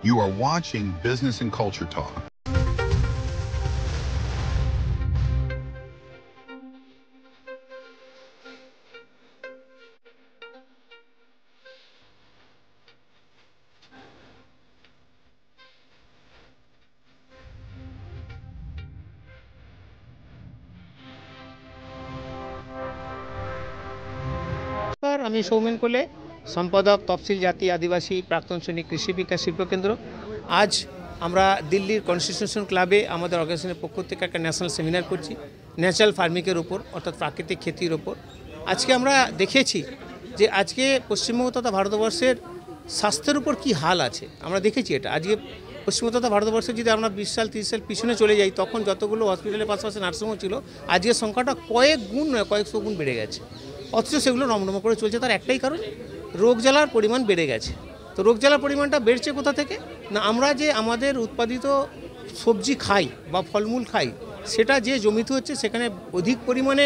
You are watching Business and Culture Talk. আমি সৌমেন কোলে, সম্পাদক তফসিল জাতি আদিবাসী প্রাক্তন সৈনিক কৃষি বিকাশ শিল্পকেন্দ্র। আজ আমরা দিল্লির কনস্টিটিউশন ক্লাবে আমাদের অর্গানাইজেশনের পক্ষ থেকে একটা ন্যাশনাল সেমিনার করছি ন্যাচারাল ফার্মিংয়ের উপর, অর্থাৎ প্রাকৃতিক খেতির ওপর। আজকে আমরা দেখেছি যে আজকে পশ্চিমবঙ্গ তথা ভারতবর্ষের স্বাস্থ্যের উপর কী হাল আছে। আমরা দেখেছি এটা আজকে পশ্চিমবঙ্গ তথা ভারতবর্ষে যদি আমরা 20 সাল 30 সাল পিছনে চলে যাই, তখন যতগুলো হসপিটালের পাশাপাশি নার্সিংহোম ছিল, আজকের সংখ্যাটা কয়েক গুণ নয় কয়েকশো গুণ বেড়ে গেছে। অথচ সেগুলো নমনম করে চলছে। তার একটাই কারণ, রোগ জ্বালার পরিমাণ বেড়ে গেছে। তো রোগ জ্বালার পরিমাণটা বেড়েছে কোথা থেকে? না, আমরা যে আমাদের উৎপাদিত সবজি খাই বা ফলমূল খাই, সেটা যে জমিতে হচ্ছে সেখানে অধিক পরিমাণে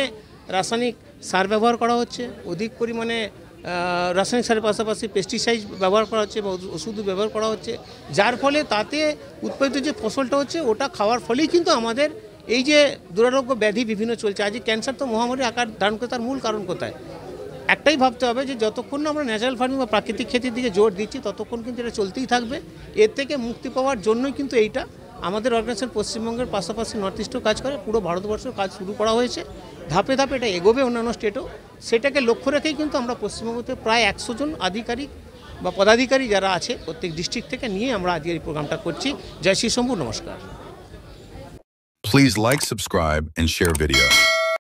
রাসায়নিক সার ব্যবহার করা হচ্ছে, অধিক পরিমাণে রাসায়নিক সারের পাশাপাশি পেস্টিসাইড ব্যবহার করা হচ্ছে বা ওষুধ ব্যবহার করা হচ্ছে, যার ফলে তাতে উৎপাদিত যে ফসলটা হচ্ছে ওটা খাওয়ার ফলেই কিন্তু আমাদের এই যে দুরারোগ্য ব্যাধি বিভিন্ন চলছে। আজ ক্যান্সার তো মহামারী আকার ধারণ করে, তার মূল কারণ কোথায়? একটাই ভাবতে হবে যে যতক্ষণ না আমরা ন্যাচারাল ফার্মিং বা প্রাকৃতিক খেতির দিকে জোর দিচ্ছি, ততক্ষণ কিন্তু এটা চলতেই থাকবে। এর থেকে মুক্তি পাওয়ার জন্যই কিন্তু এইটা আমাদের অর্গানাইজেশন পশ্চিমবঙ্গের পাশাপাশি নর্থ ইস্টও কাজ করে, পুরো ভারতবর্ষের কাজ শুরু করা হয়েছে। ধাপে ধাপে এটা এগোবে অন্যান্য স্টেটও। সেটাকে লক্ষ্য রেখেই কিন্তু আমরা পশ্চিমবঙ্গতে প্রায় 100 জন আধিকারিক বা পদাধিকারী যারা আছে প্রত্যেক ডিস্ট্রিক্ট থেকে নিয়ে আমরা আজকের এই প্রোগ্রামটা করছি। জয় শ্রী শম্ভু, নমস্কার। Please like, subscribe, and share video.